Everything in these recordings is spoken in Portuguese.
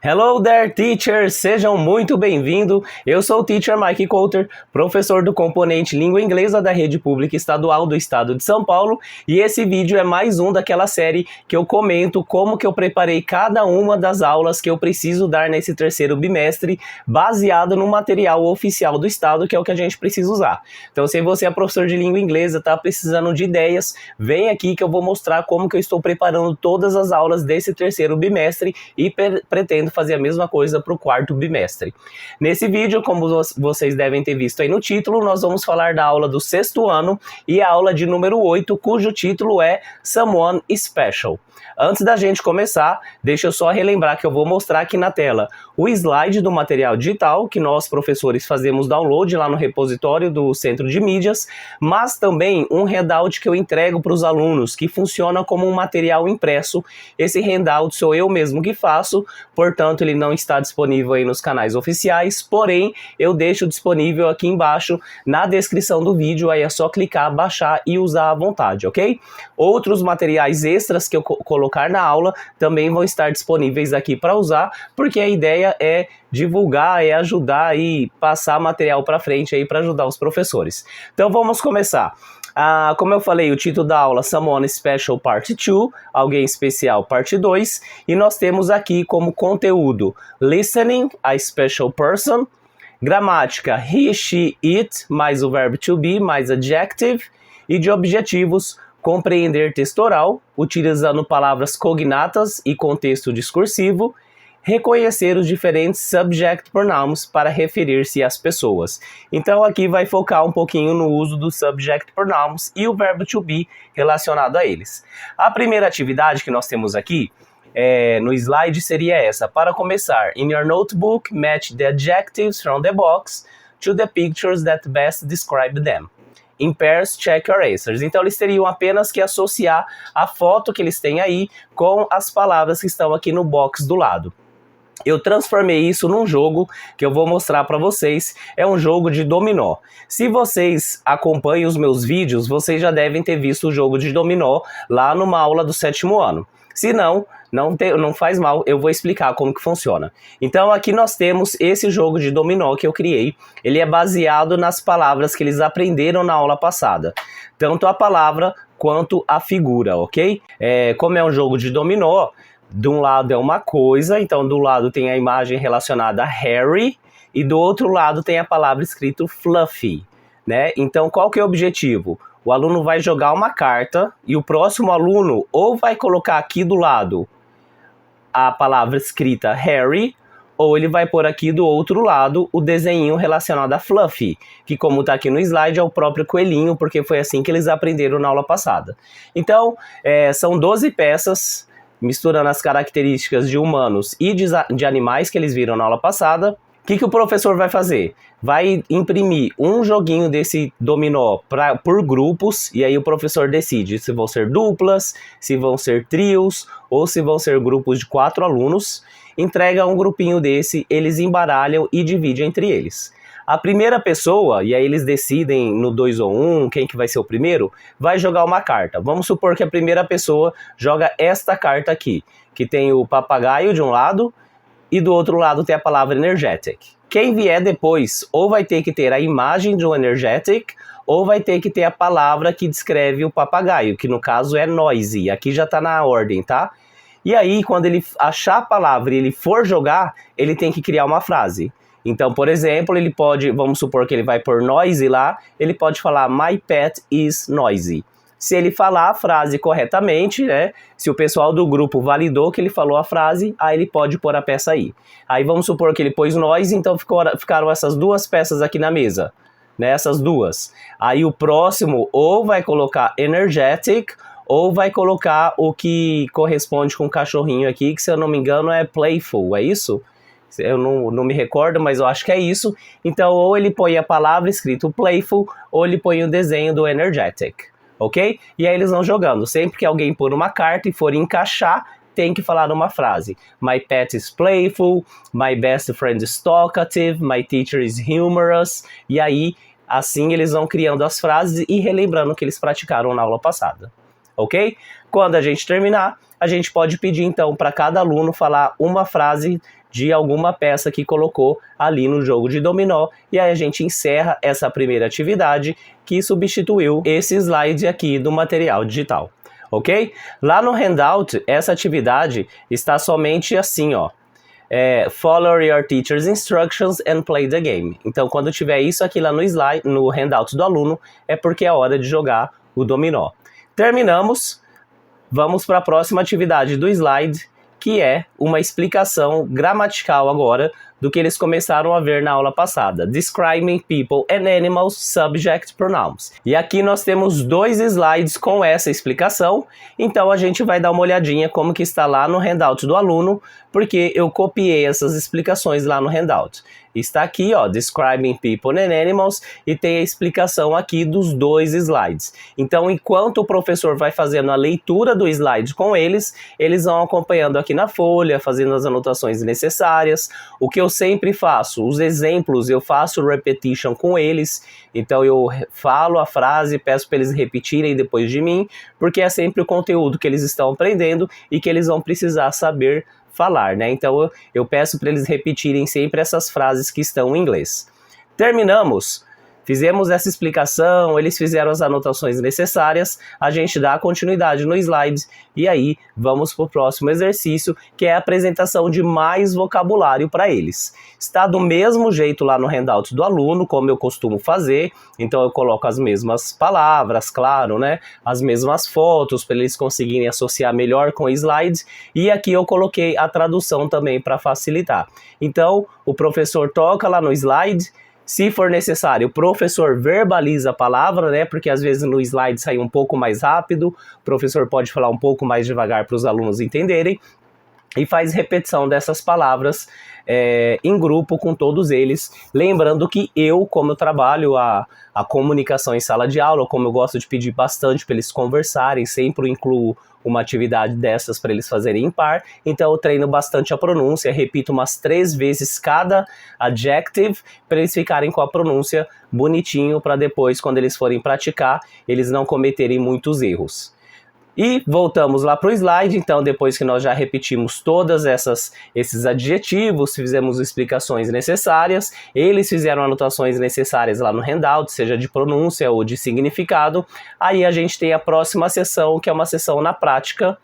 Hello there, teachers! Sejam muito bem-vindos. Eu sou o Teacher Mike Coulter, professor do componente Língua Inglesa da Rede Pública Estadual do Estado de São Paulo, e esse vídeo é mais um daquela série que eu comento como que eu preparei cada uma das aulas que eu preciso dar nesse terceiro bimestre, baseado no material oficial do Estado, que é o que a gente precisa usar. Então, se você é professor de língua inglesa, tá precisando de ideias, vem aqui que eu vou mostrar como que eu estou preparando todas as aulas desse terceiro bimestre e pretendo fazer a mesma coisa para o quarto bimestre. Nesse vídeo, como vocês devem ter visto aí no título, nós vamos falar da aula do sexto ano e a aula de número 8, cujo título é Someone Special. Antes da gente começar, deixa eu só relembrar que eu vou mostrar aqui na tela o slide do material digital que nós, professores, fazemos download lá no repositório do Centro de Mídias, mas também um handout que eu entrego para os alunos, que funciona como um material impresso. Esse handout sou eu mesmo que faço, portanto ele não está disponível aí nos canais oficiais, porém eu deixo disponível aqui embaixo na descrição do vídeo, aí é só clicar, baixar e usar à vontade, ok? Outros materiais extras que eu colocar na aula também vão estar disponíveis aqui para usar, porque a ideia é divulgar, é ajudar e passar material para frente aí para ajudar os professores. Então vamos começar. Como eu falei, o título da aula Someone Special Part 2, Alguém Especial Parte 2, e nós temos aqui como conteúdo Listening, a Special Person, gramática he, she, it, mais o verbo to be, mais adjective, e de objetivos compreender texto oral, utilizando palavras cognatas e contexto discursivo, reconhecer os diferentes subject pronouns para referir-se às pessoas. Então aqui vai focar um pouquinho no uso dos subject pronouns e o verbo to be relacionado a eles. A primeira atividade que nós temos aqui no slide seria essa. Para começar, in your notebook, match the adjectives from the box to the pictures that best describe them. In pairs, check your answers. Então eles teriam apenas que associar a foto que eles têm aí com as palavras que estão aqui no box do lado. Eu transformei isso num jogo que eu vou mostrar para vocês. É um jogo de dominó. Se vocês acompanham os meus vídeos, vocês já devem ter visto o jogo de dominó lá numa aula do sétimo ano. Se não, não faz mal, eu vou explicar como que funciona. Então aqui nós temos esse jogo de dominó que eu criei. Ele é baseado nas palavras que eles aprenderam na aula passada. Tanto a palavra quanto a figura, ok? Como é um jogo de dominó, de um lado é uma coisa, então do lado tem a imagem relacionada a Harry, e do outro lado tem a palavra escrito Fluffy, né? Então qual que é o objetivo? O aluno vai jogar uma carta e o próximo aluno ou vai colocar aqui do lado a palavra escrita Harry, ou ele vai pôr aqui do outro lado o desenho relacionado a Fluffy, que como está aqui no slide é o próprio coelhinho, porque foi assim que eles aprenderam na aula passada. Então, são 12 peças, misturando as características de humanos e de animais que eles viram na aula passada. O que o professor vai fazer? Vai imprimir um joguinho desse dominó por grupos, e aí o professor decide se vão ser duplas, se vão ser trios, ou se vão ser grupos de 4 alunos. Entrega um grupinho desse, eles embaralham e dividem entre eles. A primeira pessoa, e aí eles decidem no 2 ou 1, quem que vai ser o primeiro, vai jogar uma carta. Vamos supor que a primeira pessoa joga esta carta aqui, que tem o papagaio de um lado, e do outro lado tem a palavra energetic. Quem vier depois ou vai ter que ter a imagem de um energetic ou vai ter que ter a palavra que descreve o papagaio, que no caso é noisy. Aqui já está na ordem, tá? E aí, quando ele achar a palavra e ele for jogar, ele tem que criar uma frase. Então, por exemplo, ele pode, vamos supor que ele vai pôr noisy lá, ele pode falar My pet is noisy. Se ele falar a frase corretamente, né? Se o pessoal do grupo validou que ele falou a frase, aí ele pode pôr a peça aí. Aí vamos supor que ele pôs noise, então ficaram essas duas peças aqui na mesa, né? Essas duas. Aí o próximo ou vai colocar energetic, ou vai colocar o que corresponde com o cachorrinho aqui, que se eu não me engano é playful, é isso? Eu não me recordo, mas eu acho que é isso. Então ou ele põe a palavra escrito playful, ou ele põe o desenho do energetic. Ok? E aí eles vão jogando. Sempre que alguém pôr uma carta e for encaixar, tem que falar uma frase. My pet is playful, my best friend is talkative, my teacher is humorous. E aí, assim eles vão criando as frases e relembrando o que eles praticaram na aula passada. ok? Quando a gente terminar, a gente pode pedir então para cada aluno falar uma frase de alguma peça que colocou ali no jogo de dominó, e aí a gente encerra essa primeira atividade que substituiu esse slide aqui do material digital, ok? Lá no handout, essa atividade está somente assim, ó. Follow your teacher's instructions and play the game. Então, quando tiver isso aqui lá no slide, no handout do aluno, é porque é hora de jogar o dominó. Terminamos, vamos para a próxima atividade do slide, que é uma explicação gramatical agora do que eles começaram a ver na aula passada. Describing people and animals, subject pronouns. E aqui nós temos 2 slides com essa explicação, então a gente vai dar uma olhadinha como que está lá no handout do aluno, porque eu copiei essas explicações lá no handout. Está aqui, ó, Describing People and Animals, e tem a explicação aqui dos 2 slides. Então, enquanto o professor vai fazendo a leitura do slide com eles, eles vão acompanhando aqui na folha, fazendo as anotações necessárias. O que eu sempre faço, os exemplos, eu faço repetition com eles, então eu falo a frase, peço para eles repetirem depois de mim, porque é sempre o conteúdo que eles estão aprendendo e que eles vão precisar saber falar, né? Então eu peço para eles repetirem sempre essas frases que estão em inglês. Terminamos, fizemos essa explicação, eles fizeram as anotações necessárias, a gente dá continuidade no slide e aí vamos para o próximo exercício, que é a apresentação de mais vocabulário para eles. Está do mesmo jeito lá no handout do aluno, como eu costumo fazer, então eu coloco as mesmas palavras, claro, né? As mesmas fotos para eles conseguirem associar melhor com o slide, e aqui eu coloquei a tradução também para facilitar. Então o professor toca lá no slide. Se for necessário, o professor verbaliza a palavra, né? Porque às vezes no slide sai um pouco mais rápido, o professor pode falar um pouco mais devagar para os alunos entenderem, e faz repetição dessas palavras em grupo com todos eles. Lembrando que como eu trabalho a comunicação em sala de aula, como eu gosto de pedir bastante para eles conversarem, sempre incluo uma atividade dessas para eles fazerem em par, então eu treino bastante a pronúncia, repito umas 3 vezes cada adjective para eles ficarem com a pronúncia bonitinho, para depois, quando eles forem praticar, eles não cometerem muitos erros. E voltamos lá para o slide, então depois que nós já repetimos todas esses adjetivos, fizemos explicações necessárias, eles fizeram anotações necessárias lá no handout, seja de pronúncia ou de significado, aí a gente tem a próxima sessão, que é uma sessão na prática.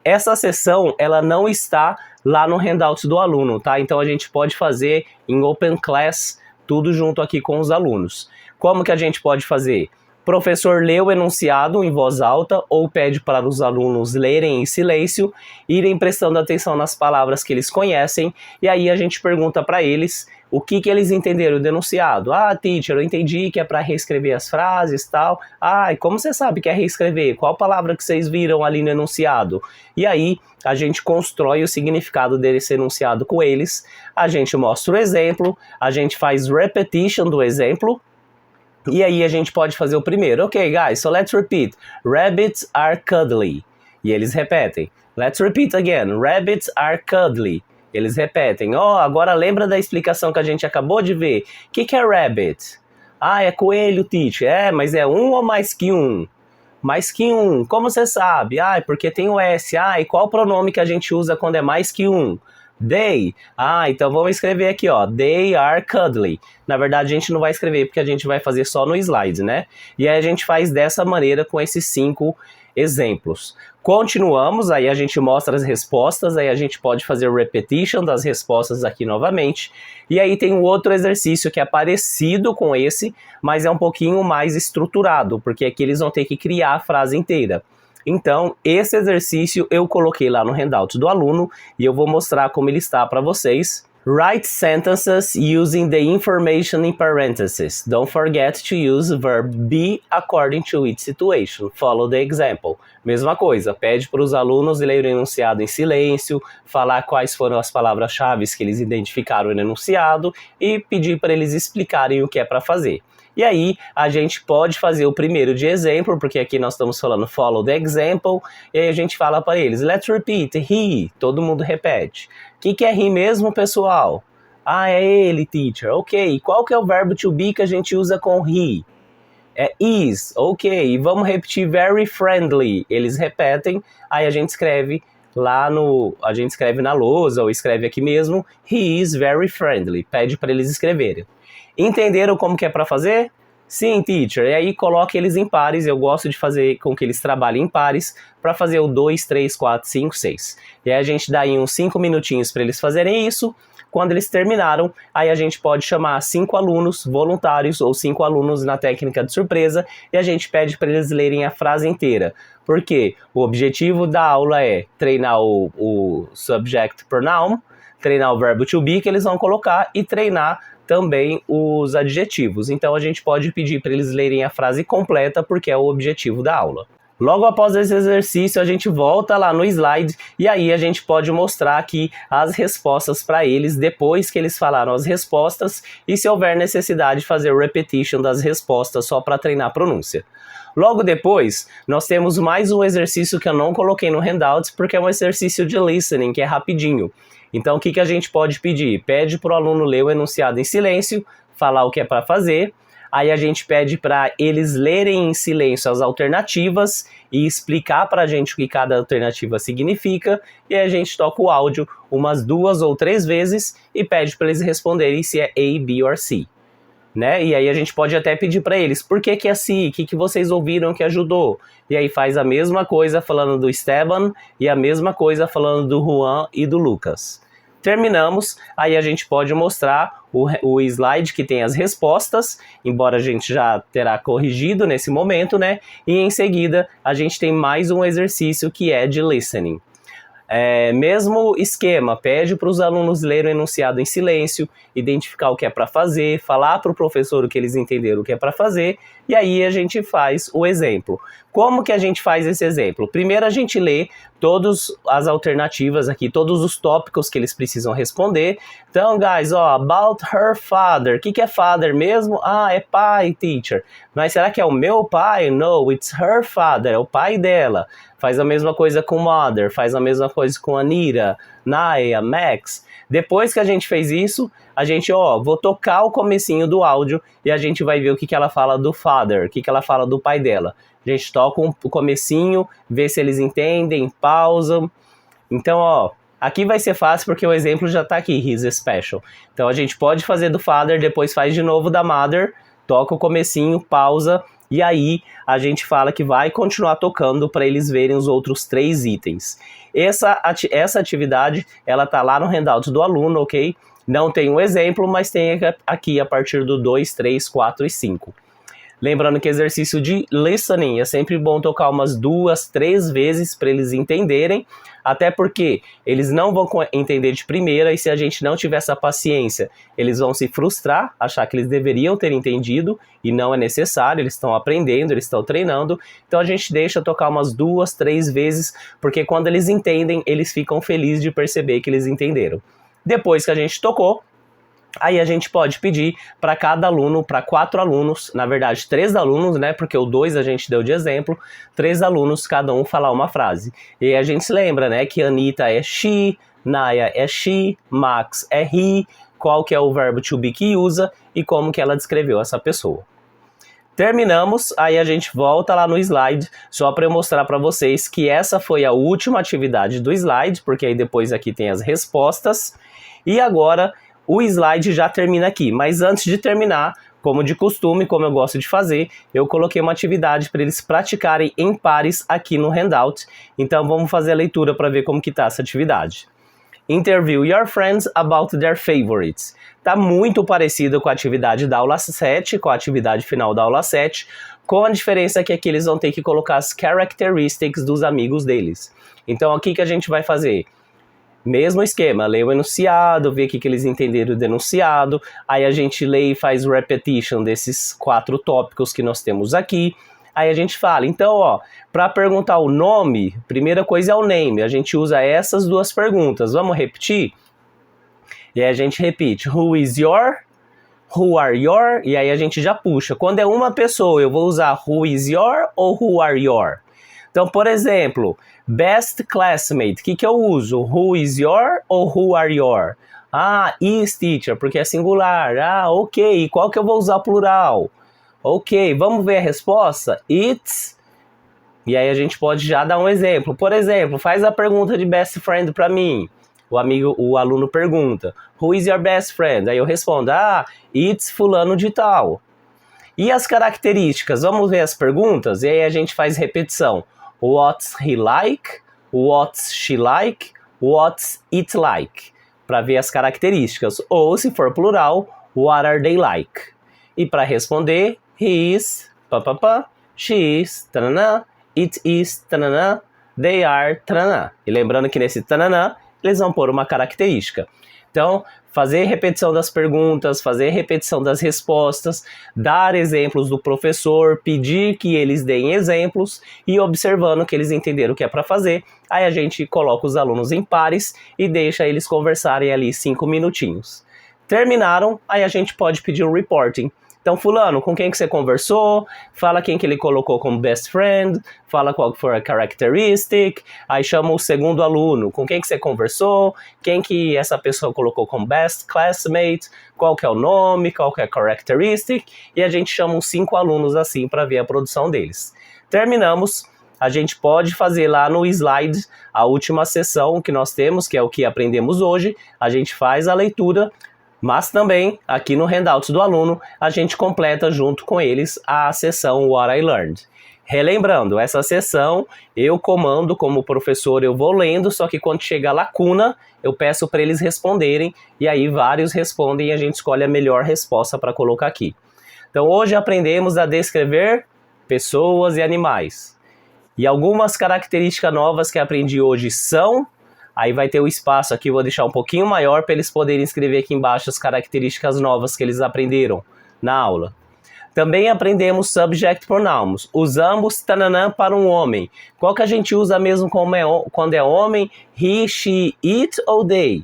Essa sessão, ela não está lá no handout do aluno, tá? Então a gente pode fazer em Open Class, tudo junto aqui com os alunos. Como que a gente pode fazer? O professor lê o enunciado em voz alta ou pede para os alunos lerem em silêncio, irem prestando atenção nas palavras que eles conhecem, e aí a gente pergunta para eles o que eles entenderam do enunciado. Ah, teacher, eu entendi que é para reescrever as frases e tal. Ah, e como você sabe que é reescrever? Qual palavra que vocês viram ali no enunciado? E aí a gente constrói o significado desse enunciado com eles, a gente mostra o exemplo, a gente faz repetition do exemplo, e aí a gente pode fazer o primeiro. Ok, guys, so let's repeat. Rabbits are cuddly. E eles repetem. Let's repeat again. Rabbits are cuddly. Eles repetem. Agora lembra da explicação que a gente acabou de ver. O que é rabbit? Ah, é coelho, teacher. Mas é um ou mais que um? Mais que um. Como você sabe? Ah, é porque tem o S. Ah, e qual o pronome que a gente usa quando é mais que um? They. Ah, então vamos escrever aqui, ó. They are cuddly. Na verdade, a gente não vai escrever porque a gente vai fazer só no slide, né? E aí a gente faz dessa maneira com esses 5 exemplos. Continuamos, aí a gente mostra as respostas, aí a gente pode fazer repetition das respostas aqui novamente. E aí tem um outro exercício que é parecido com esse, mas é um pouquinho mais estruturado, porque aqui eles vão ter que criar a frase inteira. Então, esse exercício eu coloquei lá no handout do aluno e eu vou mostrar como ele está para vocês. Write sentences using the information in parentheses. Don't forget to use verb be according to each situation. Follow the example. Mesma coisa, pede para os alunos lerem o enunciado em silêncio, falar quais foram as palavras-chave que eles identificaram no enunciado e pedir para eles explicarem o que é para fazer. E aí, a gente pode fazer o primeiro de exemplo, porque aqui nós estamos falando follow the example, e aí a gente fala para eles, let's repeat, he, todo mundo repete. O que é he mesmo, pessoal? Ah, é ele, teacher. Ok, qual que é o verbo to be que a gente usa com he? É is, ok. E vamos repetir very friendly. Eles repetem, aí a gente escreve a gente escreve na lousa ou escreve aqui mesmo, he is very friendly. Pede para eles escreverem. Entenderam como que é para fazer? Sim, teacher. E aí coloque eles em pares. Eu gosto de fazer com que eles trabalhem em pares para fazer o 2, 3, 4, 5, 6. E aí a gente dá aí uns 5 minutinhos para eles fazerem isso. Quando eles terminaram, aí a gente pode chamar 5 alunos voluntários ou 5 alunos na técnica de surpresa e a gente pede para eles lerem a frase inteira. Porque o objetivo da aula é treinar o subject pronoun, treinar o verbo to be que eles vão colocar e treinar também os adjetivos. Então a gente pode pedir para eles lerem a frase completa porque é o objetivo da aula. Logo após esse exercício, a gente volta lá no slide e aí a gente pode mostrar aqui as respostas para eles depois que eles falaram as respostas e se houver necessidade de fazer repetition das respostas só para treinar a pronúncia. Logo depois, nós temos mais um exercício que eu não coloquei no handout porque é um exercício de listening, que é rapidinho. Então o que a gente pode pedir? Pede para o aluno ler o enunciado em silêncio, falar o que é para fazer. Aí a gente pede para eles lerem em silêncio as alternativas e explicar para a gente o que cada alternativa significa. E aí a gente toca o áudio umas 2 ou 3 vezes e pede para eles responderem se é A, B ou C. Né? E aí a gente pode até pedir para eles, por que é C? O que vocês ouviram que ajudou? E aí faz a mesma coisa falando do Esteban e a mesma coisa falando do Juan e do Lucas. Terminamos, aí a gente pode mostrar o slide que tem as respostas, embora a gente já terá corrigido nesse momento, né? E em seguida a gente tem mais um exercício que é de listening. Mesmo esquema, pede para os alunos lerem o enunciado em silêncio, identificar o que é para fazer, falar para o professor o que eles entenderam o que é para fazer, e aí a gente faz o exemplo. Como que a gente faz esse exemplo? Primeiro a gente lê todas as alternativas aqui, todos os tópicos que eles precisam responder. Então, guys, about her father. O que é father mesmo? Ah, é pai, teacher. Mas será que é o meu pai? No, it's her father, é o pai dela. Faz a mesma coisa com mother, faz a mesma coisa com Anira, Naya, Max. Depois que a gente fez isso, a gente, vou tocar o comecinho do áudio e a gente vai ver o que ela fala do father, o que ela fala do pai dela. A gente toca o comecinho, vê se eles entendem, pausa. Então, aqui vai ser fácil porque o exemplo já tá aqui, he's special. Então a gente pode fazer do father, depois faz de novo da mother, toca o comecinho, pausa, e aí a gente fala que vai continuar tocando para eles verem os outros 3 itens. Essa atividade, ela tá lá no handout do aluno, ok? Não tem um exemplo, mas tem aqui a partir do 2, 3, 4 e 5. Lembrando que exercício de listening é sempre bom tocar umas 2, 3 vezes para eles entenderem, até porque eles não vão entender de primeira e se a gente não tiver essa paciência, eles vão se frustrar, achar que eles deveriam ter entendido e não é necessário, eles estão aprendendo, eles estão treinando, então a gente deixa tocar umas 2, 3 vezes, porque quando eles entendem, eles ficam felizes de perceber que eles entenderam. Depois que a gente tocou, aí a gente pode pedir para cada aluno, para 4 alunos, na verdade 3 alunos, né, porque o 2 a gente deu de exemplo, 3 alunos, cada um falar uma frase. E aí a gente se lembra, né, que Anita é she, Naya é she, Max é he, qual que é o verbo to be que usa e como que ela descreveu essa pessoa. Terminamos, aí a gente volta lá no slide, só para eu mostrar para vocês que essa foi a última atividade do slide, porque aí depois aqui tem as respostas, e agora o slide já termina aqui, mas antes de terminar, como de costume, como eu gosto de fazer, eu coloquei uma atividade para eles praticarem em pares aqui no handout, então vamos fazer a leitura para ver como que tá essa atividade. Interview your friends about their favorites. Tá muito parecido com a atividade da aula 7, com a atividade final da aula 7, com a diferença que aqui eles vão ter que colocar as characteristics dos amigos deles. Então aqui que a gente vai fazer? Mesmo esquema, lê o enunciado, vê o que eles entenderam do enunciado, aí a gente lê e faz repetition desses 4 tópicos que nós temos aqui, aí a gente fala, então, para perguntar o nome, primeira coisa é o name, a gente usa essas 2 perguntas, vamos repetir? E aí a gente repete, who is your, who are your, e aí a gente já puxa, quando é uma pessoa eu vou usar who is your ou who are your? Então, por exemplo, best classmate, o que eu uso? Who is your ou who are your? Ah, is teacher, porque é singular. Ah, ok. E qual que eu vou usar plural? Ok, vamos ver a resposta? It's... E aí a gente pode já dar um exemplo. Por exemplo, faz a pergunta de best friend para mim. O aluno pergunta, who is your best friend? Aí eu respondo, it's fulano de tal. E as características? Vamos ver as perguntas? E aí a gente faz repetição. What's he like? What's she like? What's it like? Para ver as características. Ou, se for plural, what are they like? E para responder, he is, she is, tanana, it is, tanana, they are, tanana. E lembrando que nesse tanana, eles vão pôr uma característica. Então, fazer repetição das perguntas, fazer repetição das respostas, dar exemplos do professor, pedir que eles deem exemplos e observando que eles entenderam o que é para fazer, aí a gente coloca os alunos em pares e deixa eles conversarem ali 5 minutinhos. Terminaram, aí a gente pode pedir o reporting. Então, fulano, com quem que você conversou? Fala quem que ele colocou como best friend, fala qual que foi a characteristic, aí chama o segundo aluno, com quem que você conversou, quem que essa pessoa colocou como best classmate, qual que é o nome, qual que é a characteristic, e a gente chama uns 5 alunos assim para ver a produção deles. Terminamos, a gente pode fazer lá no slide a última sessão que nós temos, que é o que aprendemos hoje, a gente faz a leitura, mas também, aqui no handout do aluno, a gente completa junto com eles a sessão What I Learned. Relembrando, essa sessão eu comando como professor, eu vou lendo, só que quando chega a lacuna, eu peço para eles responderem, e aí vários respondem e a gente escolhe a melhor resposta para colocar aqui. Então hoje aprendemos a descrever pessoas e animais. E algumas características novas que aprendi hoje são... Aí vai ter o espaço aqui, vou deixar um pouquinho maior para eles poderem escrever aqui embaixo as características novas que eles aprenderam na aula. Também aprendemos subject pronouns. Usamos tananã para um homem. Qual que a gente usa mesmo quando é homem? He, she, it ou they?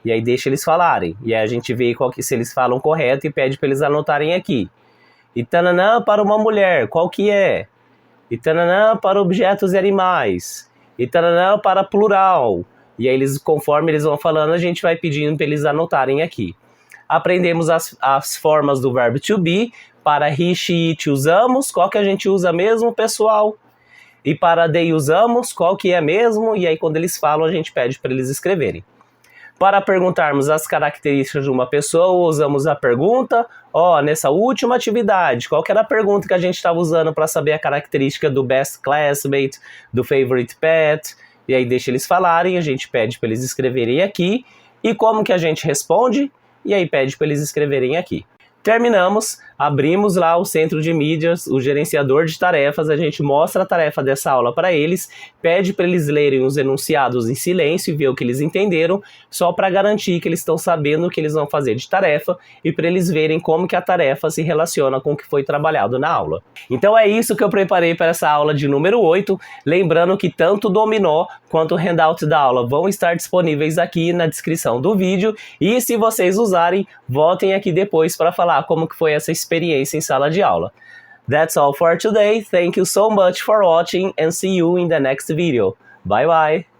E aí deixa eles falarem. E aí a gente vê se eles falam correto e pede para eles anotarem aqui. E tananã para uma mulher, qual que é? E tananã para objetos e animais. E tananã para plural. E aí, conforme eles vão falando, a gente vai pedindo para eles anotarem aqui. Aprendemos as formas do verbo to be. Para he, she, it usamos. Qual que a gente usa mesmo, pessoal? E para they usamos. Qual que é mesmo? E aí, quando eles falam, a gente pede para eles escreverem. Para perguntarmos as características de uma pessoa, usamos a pergunta. Nessa última atividade, qual que era a pergunta que a gente estava usando para saber a característica do best classmate, do favorite pet? E aí deixa eles falarem, a gente pede para eles escreverem aqui. E como que a gente responde? E aí pede para eles escreverem aqui. Terminamos, abrimos lá o centro de mídias, o gerenciador de tarefas, a gente mostra a tarefa dessa aula para eles, pede para eles lerem os enunciados em silêncio e ver o que eles entenderam, só para garantir que eles estão sabendo o que eles vão fazer de tarefa e para eles verem como que a tarefa se relaciona com o que foi trabalhado na aula. Então é isso que eu preparei para essa aula de número 8, lembrando que tanto o dominó quanto o handout da aula vão estar disponíveis aqui na descrição do vídeo e se vocês usarem, voltem aqui depois para falar como que foi essa experiência em sala de aula. That's all for today. Thank you so much for watching and see you in the next video. Bye bye!